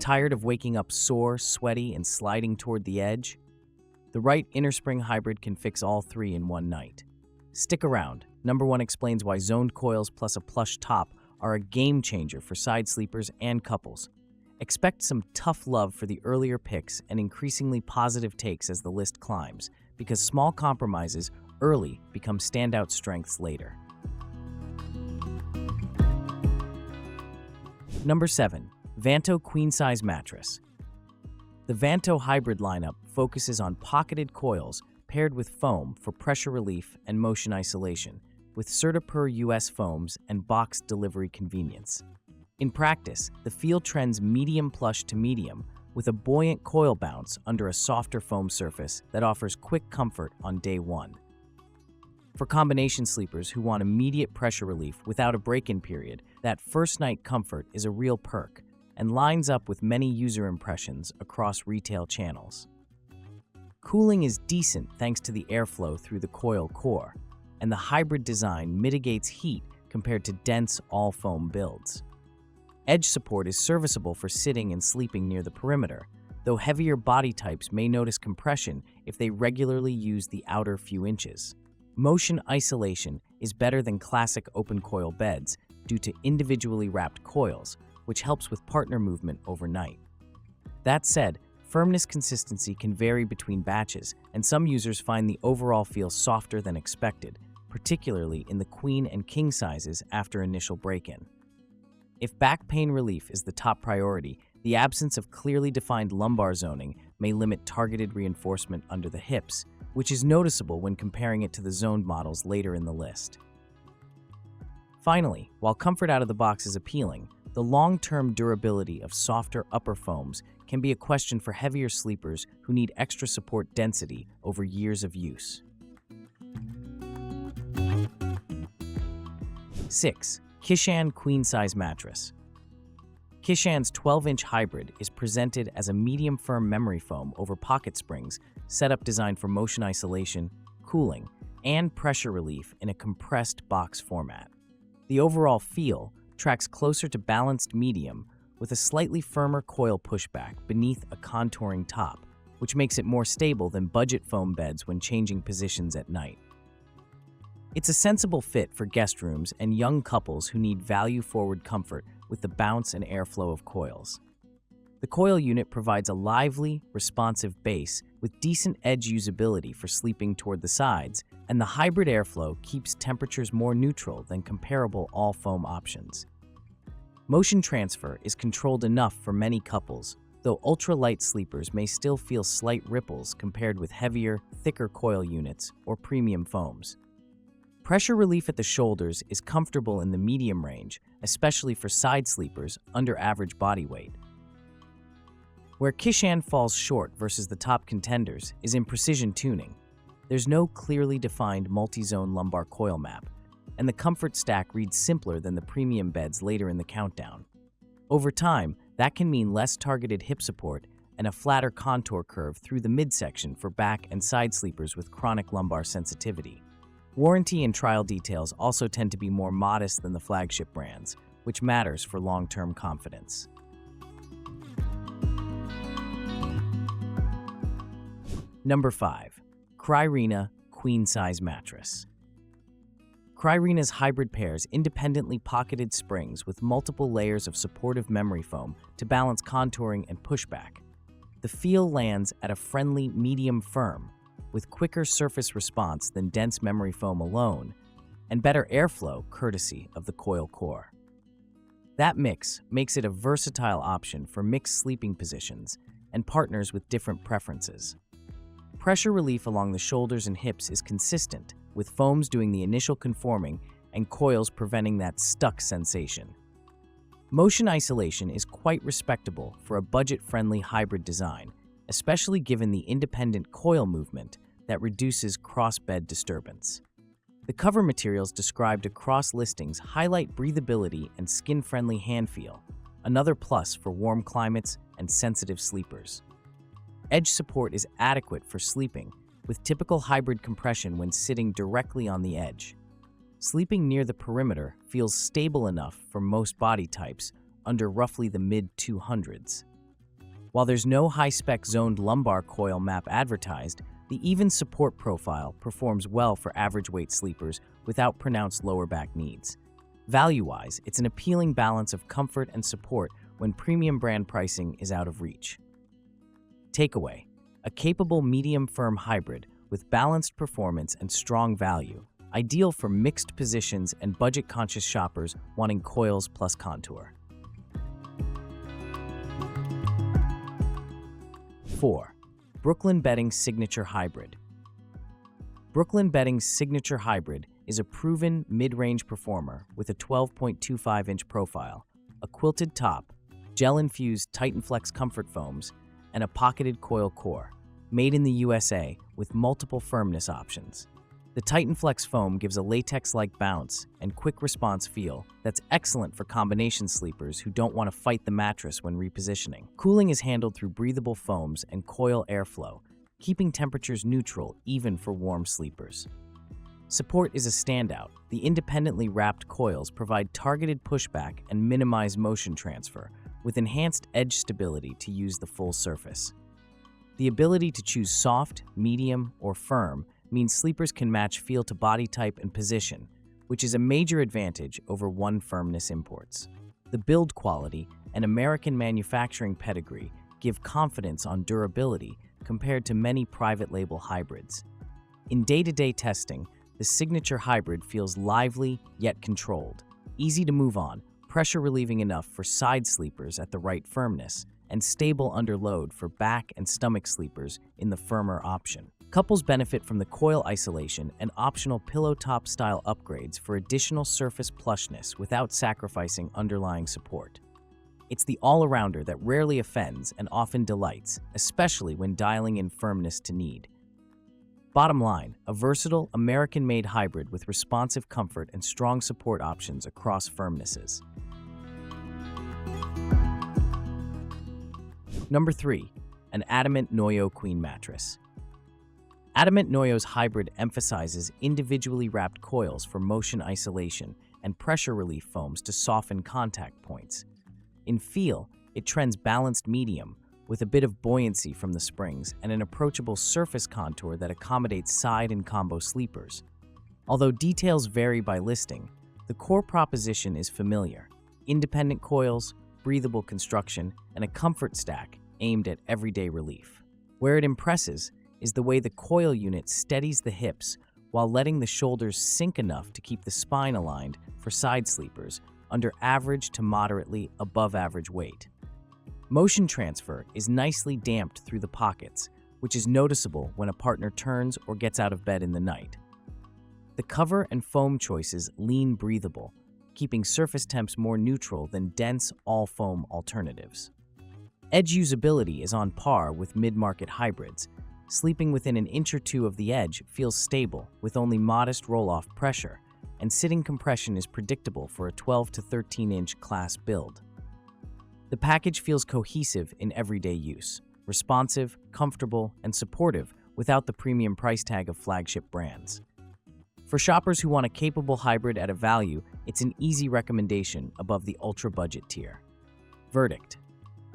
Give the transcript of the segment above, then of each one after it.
Tired of waking up sore, sweaty, and sliding toward the edge? The right Innerspring hybrid can fix all three in one night. Stick around. Number 1 explains why zoned coils plus a plush top are a game changer for side sleepers and couples. Expect some tough love for the earlier picks and increasingly positive takes as the list climbs, because small compromises early become standout strengths later. Number 7. Vantto Queen-Size Mattress. The Vantto hybrid lineup focuses on pocketed coils paired with foam for pressure relief and motion isolation, with CertaPur US foams and box delivery convenience. In practice, the feel trends medium plush to medium, with a buoyant coil bounce under a softer foam surface that offers quick comfort on day one. For combination sleepers who want immediate pressure relief without a break-in period, that first-night comfort is a real perk and lines up with many user impressions across retail channels. Cooling is decent thanks to the airflow through the coil core, and the hybrid design mitigates heat compared to dense all-foam builds. Edge support is serviceable for sitting and sleeping near the perimeter, though heavier body types may notice compression if they regularly use the outer few inches. Motion isolation is better than classic open coil beds due to individually wrapped coils, which helps with partner movement overnight. That said, firmness consistency can vary between batches, and some users find the overall feel softer than expected, particularly in the queen and king sizes after initial break-in. If back pain relief is the top priority, the absence of clearly defined lumbar zoning may limit targeted reinforcement under the hips, which is noticeable when comparing it to the zoned models later in the list. Finally, while comfort out of the box is appealing, the long-term durability of softer upper foams can be a question for heavier sleepers who need extra support density over years of use. 6. KYSHANN Queen-Size Mattress. KYSHANN's 12-inch hybrid is presented as a medium-firm memory foam over pocket springs, setup designed for motion isolation, cooling, and pressure relief in a compressed box format. The overall feel tracks closer to balanced medium with a slightly firmer coil pushback beneath a contouring top, which makes it more stable than budget foam beds when changing positions at night. It's a sensible fit for guest rooms and young couples who need value-forward comfort with the bounce and airflow of coils. The coil unit provides a lively, responsive base with decent edge usability for sleeping toward the sides, and the hybrid airflow keeps temperatures more neutral than comparable all-foam options. Motion transfer is controlled enough for many couples, though ultra-light sleepers may still feel slight ripples compared with heavier, thicker coil units or premium foams. Pressure relief at the shoulders is comfortable in the medium range, especially for side sleepers under average body weight. Where KYSHANN falls short versus the top contenders is in precision tuning. There's no clearly defined multi-zone lumbar coil map, and the comfort stack reads simpler than the premium beds later in the countdown. Over time, that can mean less targeted hip support and a flatter contour curve through the midsection for back and side sleepers with chronic lumbar sensitivity. Warranty and trial details also tend to be more modest than the flagship brands, which matters for long-term confidence. Number 5. CRYREINA Queen-Size Mattress. CRYREINA's hybrid pairs independently pocketed springs with multiple layers of supportive memory foam to balance contouring and pushback. The feel lands at a friendly medium firm, with quicker surface response than dense memory foam alone, and better airflow courtesy of the coil core. That mix makes it a versatile option for mixed sleeping positions and partners with different preferences. Pressure relief along the shoulders and hips is consistent, with foams doing the initial conforming and coils preventing that stuck sensation. Motion isolation is quite respectable for a budget-friendly hybrid design, especially given the independent coil movement that reduces cross-bed disturbance. The cover materials described across listings highlight breathability and skin-friendly hand feel, another plus for warm climates and sensitive sleepers. Edge support is adequate for sleeping, with typical hybrid compression when sitting directly on the edge. Sleeping near the perimeter feels stable enough for most body types under roughly the mid-200s. While there's no high-spec zoned lumbar coil map advertised, the even support profile performs well for average-weight sleepers without pronounced lower back needs. Value-wise, it's an appealing balance of comfort and support when premium brand pricing is out of reach. Takeaway: a capable medium-firm hybrid with balanced performance and strong value, ideal for mixed positions and budget-conscious shoppers wanting coils plus contour. 4. Brooklyn Bedding's Signature Hybrid. Brooklyn Bedding's Signature Hybrid is a proven mid-range performer with a 12.25-inch profile, a quilted top, gel-infused TitanFlex comfort foams, and a pocketed coil core, made in the USA with multiple firmness options. The TitanFlex foam gives a latex-like bounce and quick response feel that's excellent for combination sleepers who don't want to fight the mattress when repositioning. Cooling is handled through breathable foams and coil airflow, keeping temperatures neutral even for warm sleepers. Support is a standout. The independently wrapped coils provide targeted pushback and minimize motion transfer, with enhanced edge stability to use the full surface. The ability to choose soft, medium, or firm means sleepers can match feel to body type and position, which is a major advantage over one firmness imports. The build quality and American manufacturing pedigree give confidence on durability compared to many private label hybrids. In day-to-day testing, the Signature Hybrid feels lively yet controlled, easy to move on, pressure relieving enough for side sleepers at the right firmness, and stable under load for back and stomach sleepers in the firmer option. Couples benefit from the coil isolation and optional pillow top style upgrades for additional surface plushness without sacrificing underlying support. It's the all-arounder that rarely offends and often delights, especially when dialing in firmness to need. Bottom line, a versatile, American-made hybrid with responsive comfort and strong support options across firmnesses. Number 3. An Adamant Noyau Queen Mattress. Adamant Noyau's hybrid emphasizes individually wrapped coils for motion isolation and pressure relief foams to soften contact points. In feel, it trends balanced medium, with a bit of buoyancy from the springs and an approachable surface contour that accommodates side and combo sleepers. Although details vary by listing, the core proposition is familiar: independent coils, breathable construction, and a comfort stack aimed at everyday relief. Where it impresses is the way the coil unit steadies the hips while letting the shoulders sink enough to keep the spine aligned for side sleepers under average to moderately above average weight. Motion transfer is nicely damped through the pockets, which is noticeable when a partner turns or gets out of bed in the night. The cover and foam choices lean breathable, keeping surface temps more neutral than dense all-foam alternatives. Edge usability is on par with mid-market hybrids. Sleeping within an inch or two of the edge feels stable with only modest roll-off pressure, and sitting compression is predictable for a 12 to 13-inch class build. The package feels cohesive in everyday use, responsive, comfortable, and supportive without the premium price tag of flagship brands. For shoppers who want a capable hybrid at a value, it's an easy recommendation above the ultra-budget tier. Verdict: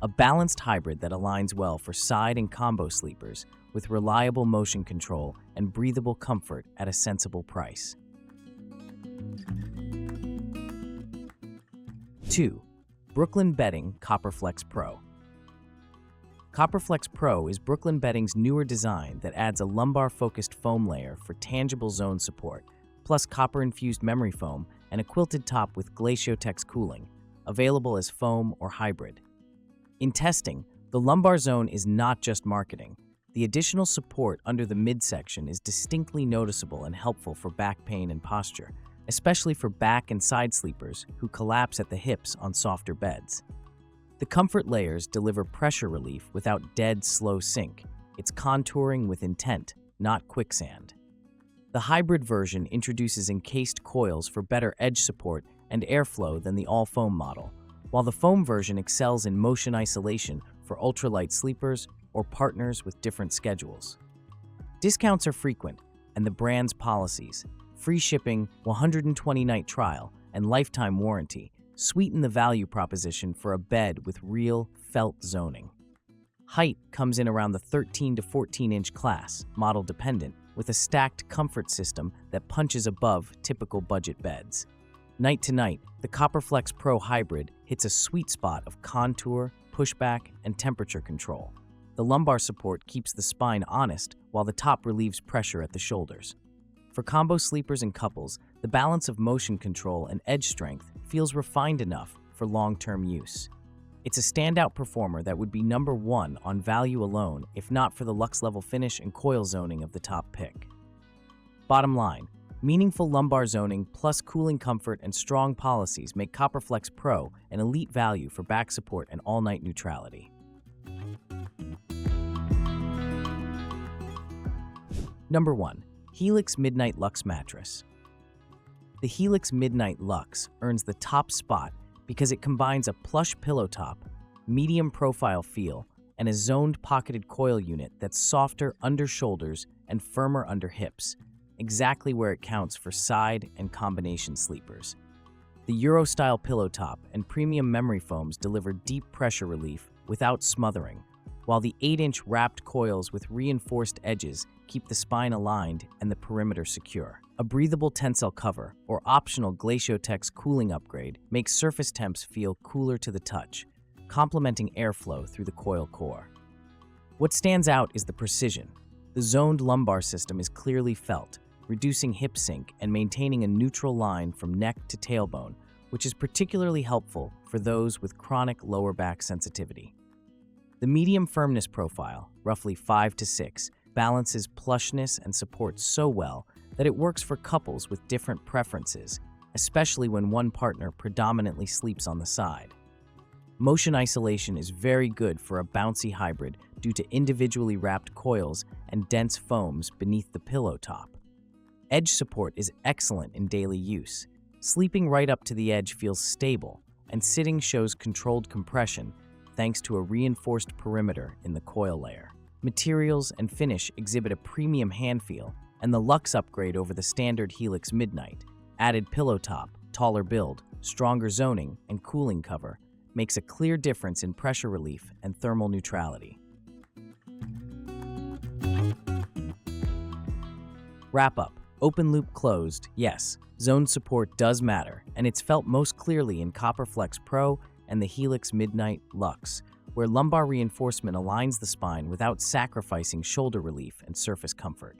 a balanced hybrid that aligns well for side and combo sleepers with reliable motion control and breathable comfort at a sensible price. 2. Brooklyn Bedding CopperFlex Pro. CopperFlex Pro is Brooklyn Bedding's newer design that adds a lumbar-focused foam layer for tangible zone support, plus copper-infused memory foam and a quilted top with Glaciotex cooling, available as foam or hybrid. In testing, the lumbar zone is not just marketing. The additional support under the midsection is distinctly noticeable and helpful for back pain and posture, especially for back and side sleepers who collapse at the hips on softer beds. The comfort layers deliver pressure relief without dead, slow sink. It's contouring with intent, not quicksand. The hybrid version introduces encased coils for better edge support and airflow than the all-foam model, while the foam version excels in motion isolation for ultralight sleepers or partners with different schedules. Discounts are frequent, and the brand's policies, free shipping, 120-night trial, and lifetime warranty, sweeten the value proposition for a bed with real, felt zoning. Height comes in around the 13 to 14-inch class, model dependent, with a stacked comfort system that punches above typical budget beds. Night to night, the CopperFlex Pro Hybrid hits a sweet spot of contour, pushback, and temperature control. The lumbar support keeps the spine honest, while the top relieves pressure at the shoulders. For combo sleepers and couples, the balance of motion control and edge strength feels refined enough for long-term use. It's a standout performer that would be number one on value alone if not for the luxe-level finish and coil zoning of the top pick. Bottom line, meaningful lumbar zoning plus cooling comfort and strong policies make CopperFlex Pro an elite value for back support and all-night neutrality. Number 1. Helix Midnight Luxe Mattress. The Helix Midnight Luxe earns the top spot because it combines a plush pillow top, medium profile feel, and a zoned pocketed coil unit that's softer under shoulders and firmer under hips, exactly where it counts for side and combination sleepers. The Euro-style pillow top and premium memory foams deliver deep pressure relief without smothering, while the 8-inch wrapped coils with reinforced edges keep the spine aligned and the perimeter secure. A breathable tensile cover or optional Glaciotex cooling upgrade makes surface temps feel cooler to the touch, complementing airflow through the coil core. What stands out is the precision. The zoned lumbar system is clearly felt, reducing hip sink and maintaining a neutral line from neck to tailbone, which is particularly helpful for those with chronic lower back sensitivity. The medium firmness profile, roughly 5 to 6, balances plushness and support so well that it works for couples with different preferences, especially when one partner predominantly sleeps on the side. Motion isolation is very good for a bouncy hybrid due to individually wrapped coils and dense foams beneath the pillow top. Edge support is excellent in daily use. Sleeping right up to the edge feels stable, and sitting shows controlled compression thanks to a reinforced perimeter in the coil layer. Materials and finish exhibit a premium hand feel, and the luxe upgrade over the standard Helix Midnight, added pillow top, taller build, stronger zoning, and cooling cover, makes a clear difference in pressure relief and thermal neutrality. Wrap up. Open loop closed, yes, zone support does matter, and it's felt most clearly in CopperFlex Pro and the Helix Midnight Luxe, where lumbar reinforcement aligns the spine without sacrificing shoulder relief and surface comfort.